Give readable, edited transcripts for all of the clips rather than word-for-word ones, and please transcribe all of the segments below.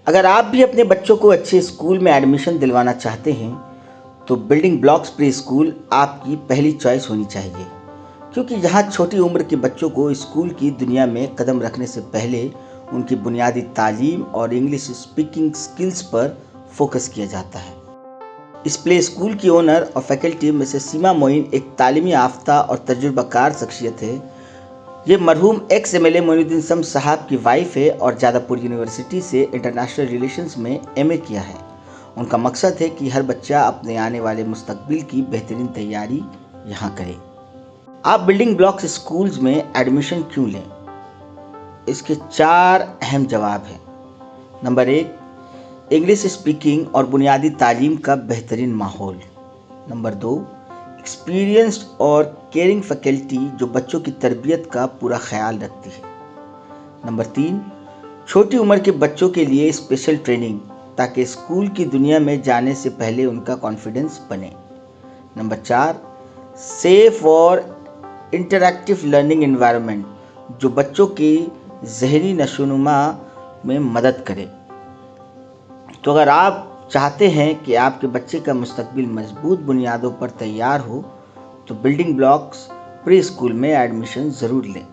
अगर आप भी अपने बच्चों को अच्छे स्कूल में एडमिशन दिलवाना चाहते हैं तो बिल्डिंग ब्लॉक्स प्री स्कूल आपकी पहली चॉइस होनी चाहिए, क्योंकि यहाँ छोटी उम्र के बच्चों को स्कूल की दुनिया में कदम रखने से पहले उनकी बुनियादी तालीम और इंग्लिश स्पीकिंग स्किल्स पर फोकस किया जाता है। इस प्ले स्कूल की ओनर और फैकल्टी मिसेस सीमा मोइन एक तालीमी याफ्ता और तजुर्बाकार शख्सियत है। ये मरहूम एक्स एमएलए मोइनुद्दीन शम्स साहब की वाइफ है और जादवपुर यूनिवर्सिटी से इंटरनेशनल रिलेशंस में एमए किया है। उनका मकसद है कि हर बच्चा अपने आने वाले मुस्तकबिल की बेहतरीन तैयारी यहाँ करे। आप बिल्डिंग ब्लॉक्स स्कूल्स में एडमिशन क्यों लें? इसके 4 अहम जवाब हैं। नंबर 1, इंग्लिश स्पीकिंग और बुनियादी तालीम का बेहतरीन माहौल। नंबर 2, एक्सपीरियंस्ड और केयरिंग फैकल्टी जो बच्चों की तरबियत का पूरा ख्याल रखती है। नंबर 3, छोटी उम्र के बच्चों के लिए स्पेशल ट्रेनिंग ताकि स्कूल की दुनिया में जाने से पहले उनका कॉन्फिडेंस बने। नंबर 4, सेफ और इंटरैक्टिव लर्निंग एनवायरनमेंट जो बच्चों की ज़हनी नशोनुमा में मदद करे। तो अगर आप चाहते हैं कि आपके बच्चे का मुस्तकबिल मजबूत बुनियादों पर तैयार हो तो बिल्डिंग ब्लॉक्स प्री स्कूल में एडमिशन ज़रूर लें।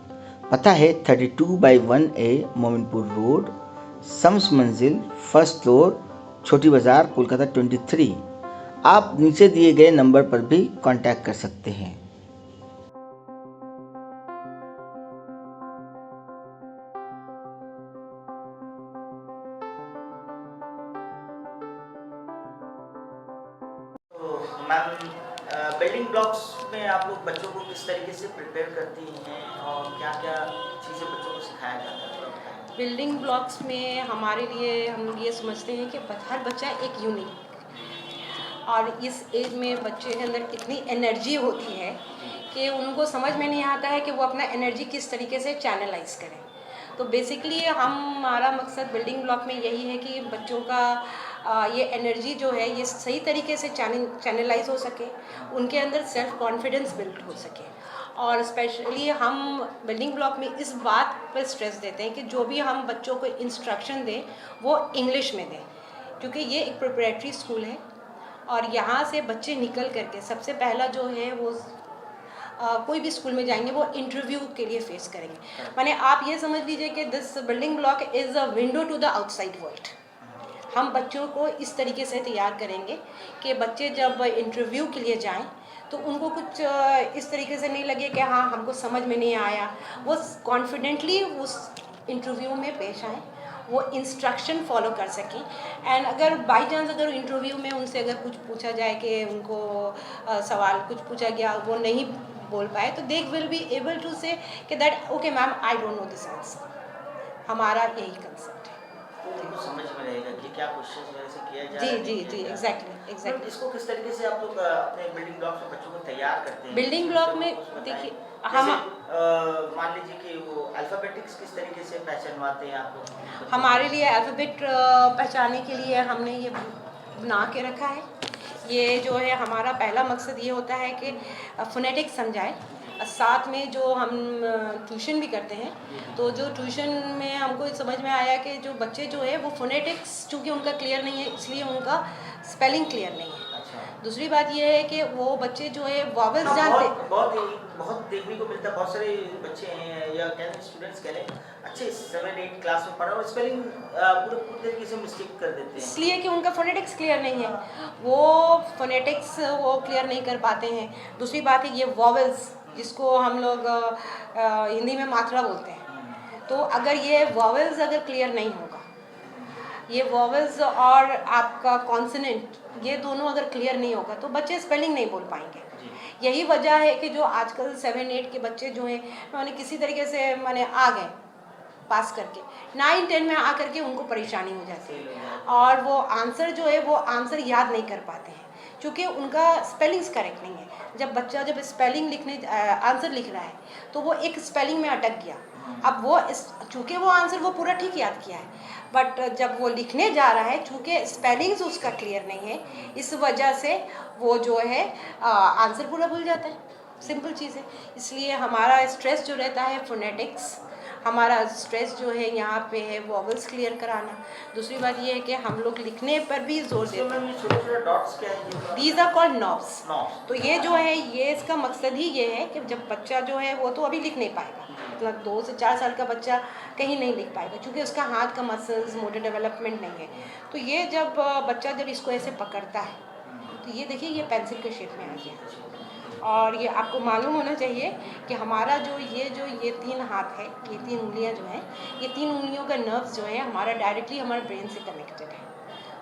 पता है 32/1A मोमिनपुर रोड, शम्स मंजिल, फर्स्ट फ्लोर, छोटी बाज़ार, कोलकाता 23। आप नीचे दिए गए नंबर पर भी कांटेक्ट कर सकते हैं। तो मैम, बिल्डिंग ब्लॉक्स में आप लोग बच्चों को किस तरीके से प्रिपेयर करती हैं और क्या क्या चीज़ें बच्चों को सिखाया जाता है, थोड़ा बताएं। बिल्डिंग ब्लॉक्स में हमारे लिए हम लोग ये समझते हैं कि हर बच्चा एक यूनिक, और इस एज में बच्चे के अंदर इतनी एनर्जी होती है कि उनको समझ में नहीं आता है कि वो अपना एनर्जी किस तरीके से चैनलाइज करें। तो बेसिकली हमारा मकसद बिल्डिंग ब्लॉक में यही है कि बच्चों का ये एनर्जी जो है ये सही तरीके से चैनलाइज हो सके, उनके अंदर सेल्फ कॉन्फिडेंस बिल्ड हो सके। और स्पेशली हम बिल्डिंग ब्लॉक में इस बात पर स्ट्रेस देते हैं कि जो भी हम बच्चों को इंस्ट्रक्शन दें वो इंग्लिश में दें, क्योंकि ये एक प्रिपरेटरी स्कूल है और यहाँ से बच्चे निकल करके सबसे पहला जो है वो कोई भी स्कूल में जाएंगे वो इंटरव्यू के लिए फेस करेंगे। माने आप ये समझ लीजिए कि this building block is a window to the outside world. हम बच्चों को इस तरीके से तैयार करेंगे कि बच्चे जब इंटरव्यू के लिए जाएं तो उनको कुछ इस तरीके से नहीं लगे कि हाँ हमको समझ में नहीं आया, वो कॉन्फिडेंटली उस इंटरव्यू में पेश आएँ, वो इंस्ट्रक्शन फॉलो कर सकें। एंड अगर बाई चांस अगर इंटरव्यू में उनसे अगर कुछ पूछा जाए कि उनको सवाल कुछ पूछा गया वो नहीं बोल पाए तो they will be able to say कि that okay ma'am I don't know this answer. हमारा यही कंसेप्ट है। तो उनको समझ में रहेगा कि क्या क्वेश्चन वजह से किया जा जी रहा है, जी नहीं जी किया जा रहा है। Exactly ma'am, exactly. इसको किस तरीके से आप लोग अपने बिल्डिंग ब्लॉक्स में बच्चों को तैयार करते हैं? बिल्डिंग ब्लॉक में देखिए हम मान लीजिए कि वो अल्फ़ाबेटिक्स किस तरीके से पहचानवाते हैं आप लोग बच्चों को? हमारे लिए अल्फ़ाबेट पहचानने के लिए हमने ये बना के रखा है। ये जो है हमारा पहला मकसद ये होता है कि फ़ोनेटिक्स समझाएं। साथ में जो हम ट्यूशन भी करते हैं, तो जो ट्यूशन में हमको समझ में आया कि जो बच्चे जो है वो फ़ोनेटिक्स चूँकि उनका क्लियर नहीं है इसलिए उनका स्पेलिंग क्लियर नहीं है। अच्छा। दूसरी बात ये है कि वो बच्चे जो है वॉवेल्स हाँ, जानते। बहुत देखने को मिलता है, बहुत सारे बच्चे हैं या कह लें स्टूडेंट्स कह लें, अच्छे 7-8 क्लास में पढ़ा और स्पेलिंग पूरी तरीके से मिस्टेक कर देते हैं। इसलिए कि उनका फ़ोनेटिक्स क्लियर नहीं है, वो फ़ोनेटिक्स वो क्लियर नहीं कर पाते हैं। दूसरी बात है ये वॉवेल्स जिसको हम लोग हिंदी में मात्रा बोलते हैं, तो अगर ये वॉवेल्स अगर क्लियर नहीं होगा, ये वॉवेल्स और आपका कॉन्सोनेंट ये दोनों अगर क्लियर नहीं होगा तो बच्चे स्पेलिंग नहीं बोल पाएंगे। यही वजह है कि जो आजकल 7-8 के बच्चे जो हैं मैंने किसी तरीके से मैंने आ गए पास करके 9-10 में आकर के उनको परेशानी हो जाती है और वो आंसर जो है वो आंसर याद नहीं कर पाते हैं क्योंकि उनका स्पेलिंग्स करेक्ट नहीं है। जब बच्चा जब स्पेलिंग लिखने आंसर लिख रहा है तो वो एक स्पेलिंग में अटक गया। अब वो चूँकि वो आंसर वो पूरा ठीक याद किया है बट जब वो लिखने जा रहा है चूँकि स्पेलिंग्स उसका क्लियर नहीं है इस वजह से वो जो है आंसर पूरा भूल जाता है। सिंपल चीज़ है। इसलिए हमारा स्ट्रेस जो रहता है फोनेटिक्स हमारा स्ट्रेस जो है यहाँ पे है वॉवल्स क्लियर कराना। दूसरी बात ये है कि हम लोग लिखने पर भी जोर देते हैं। मैम ये छोटे-छोटे डॉट्स क्या है? These are called knobs. Knobs. तो ये जो है ये इसका मकसद ही ये है कि जब बच्चा जो है वो तो अभी लिख नहीं पाएगा, मतलब 2 से 4 साल का बच्चा कहीं नहीं लिख पाएगा क्योंकि उसका हाथ का मसल्स मोटर डेवलपमेंट नहीं है। तो ये जब बच्चा जब इसको ऐसे पकड़ता है तो ये देखिए ये पेंसिल के शेप में आ गया। और ये आपको मालूम होना चाहिए कि हमारा जो ये 3 हाथ है, ये 3 उंगलियां जो हैं, ये 3 उंगलियों का नर्व्स जो है हमारा डायरेक्टली हमारे ब्रेन से कनेक्टेड है।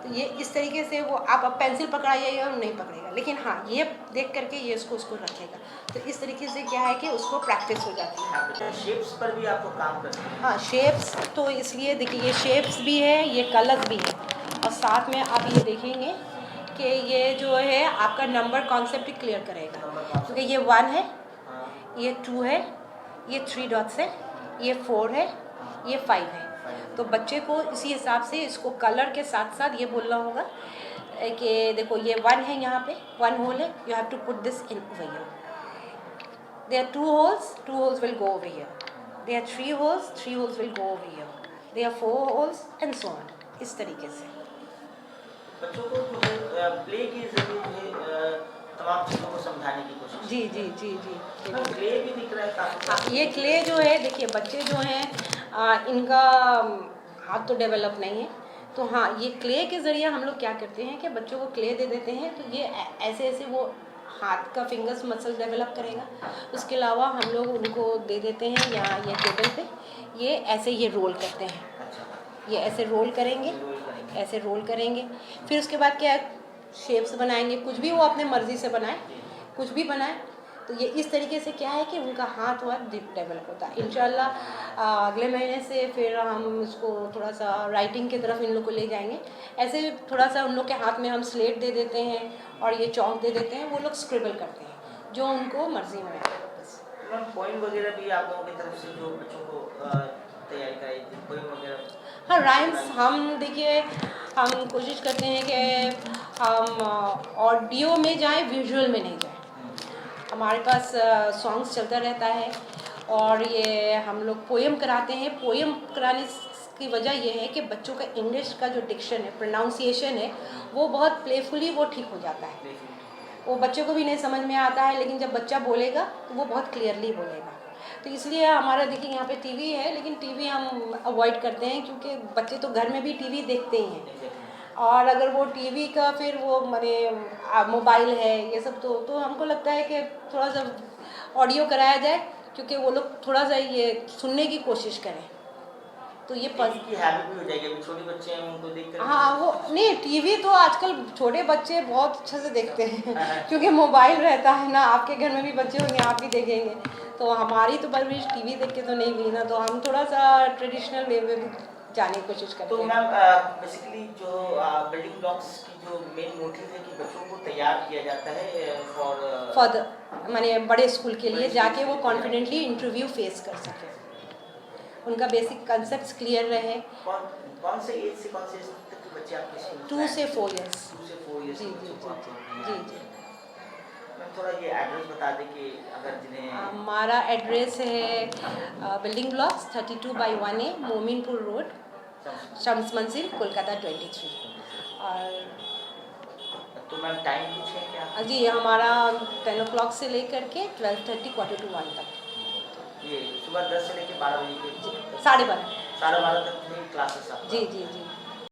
तो ये इस तरीके से वो आप अब पेंसिल पकड़ाइएगा और नहीं पकड़ेगा, लेकिन हाँ ये देख करके ये उसको रखेगा। तो इस तरीके से क्या है कि उसको प्रैक्टिस हो जाती है। शेप्स पर भी आपको काम करते हैं? हाँ शेप्स तो इसलिए देखिए ये शेप्स भी है, ये कलर्स भी है, और साथ में आप ये देखेंगे कि ये जो है आपका नंबर कॉन्सेप्ट ही क्लियर करेगा। क्योंकि ये 1 है, ये 2 है, ये 3 डॉट्स है, ये 4 है, ये 5 है। तो बच्चे को इसी हिसाब से इसको कलर के साथ साथ ये बोलना होगा कि देखो ये 1 है, यहाँ पे 1 होल है, you have to put this in over here. There are 2 holes will go over here. There are 3 holes will go over here. There are 4 holes and so on. इस तरीके से बच्चों को जो है प्ले के जरिए जो है तमाम चीज़ों को समझाने की कोशिश। जी जी जी जी मैम क्ले भी दिख रहा है काफ़ी। हाँ ये क्ले जो है देखिए बच्चे जो हैं इनका हाथ तो डेवलप नहीं है, तो हाँ ये क्ले के ज़रिए हम लोग क्या करते हैं कि बच्चों को क्ले दे देते हैं, तो ये ऐसे ऐसे वो हाथ का फिंगर्स मसल डेवलप करेगा। उसके अलावा हम लोग उनको दे देते हैं यहाँ ये टेबल पे, ये ऐसे ये रोल करते हैं, अच्छा, ये ऐसे रोल करेंगे, ऐसे रोल करेंगे। फिर उसके बाद क्या शेप्स बनाएंगे, कुछ भी वो अपने मर्ज़ी से बनाए, कुछ भी बनाए। तो ये इस तरीके से क्या है कि उनका हाथ और डेवलप होता है। इंशाल्लाह अगले महीने से फिर हम इसको थोड़ा सा राइटिंग की तरफ इन लोग को ले जाएंगे। ऐसे थोड़ा सा उन लोग के हाथ में हम स्लेट दे देते हैं और ये चौक दे देते हैं, वो लोग स्क्रिबल करते हैं जो उनको मर्ज़ी में है। बस मैम पोइम वगैरह भी आप लोगों की तरफ से जो बच्चों को तैयारी कराई थी, पोइम वगैरह? हाँ राइम्स हम देखिए हम कोशिश करते हैं कि हम ऑडियो में जाएं, विजुअल में नहीं जाएं। हमारे पास सॉन्ग्स चलता रहता है और ये हम लोग पोएम कराते हैं। पोएम कराने की वजह ये है कि बच्चों का इंग्लिश का जो डिक्शन है, प्रोनाउंसिएशन है, वो बहुत प्लेफुली वो ठीक हो जाता है। वो बच्चे को भी नहीं समझ में आता है, लेकिन जब बच्चा बोलेगा तो वो बहुत क्लियरली बोलेगा। तो इसलिए हमारा देखिए यहाँ पे टीवी है, लेकिन टीवी हम अवॉइड करते हैं क्योंकि बच्चे तो घर में भी टीवी देखते ही हैं, और अगर वो टीवी का फिर वो माने मोबाइल है ये सब, तो हमको लगता है कि थोड़ा सा ऑडियो कराया जाए क्योंकि वो लोग थोड़ा सा ये सुनने की कोशिश करें। तो ये की हैबिट भी हो जाएगी, अभी छोटे बच्चे हैं उनको देखकर। हाँ वो नहीं, टीवी तो आजकल छोटे बच्चे बहुत अच्छे से देखते हैं क्योंकि मोबाइल रहता है ना, आपके घर में भी बच्चे होंगे, आप भी देखेंगे। तो हमारी तो परवरिश टीवी देख के तो नहीं हुई ना, तो हम थोड़ा सा ट्रेडिशनल वे में जाने की कोशिश करते तो हैं। मैम बेसिकली जो बिल्डिंग ब्लॉक्स की जो मेन मोटिव है कि बच्चों को तैयार किया जाता है फॉर माने बड़े स्कूल के लिए जाके वो कॉन्फिडेंटली इंटरव्यू फेस कर सके, उनका बेसिक कंसेप्ट्स क्लियर रहे। कौन से एज से कौन से एज तक के बच्चे आपके स्कूल में? 2 से 4 ईयर्स। 2 से 4 ईयर्स जी के जी बच्चों को जी आप जी जी। मैम थोड़ा ये एड्रेस बता दें कि अगर जिन्हें। हमारा एड्रेस है building blocks 32/1A Mominpur road, Shams मंजिल, कोलकाता 23। और तो मैम टाइम कुछ है क्या? जी हमारा 10 o'clock से लेकर के 12:30 1:45 तक। ये सुबह 10 से लेकर 12 बजे के 12:30। 12:30 तक क्लासेस आप? जी जी जी।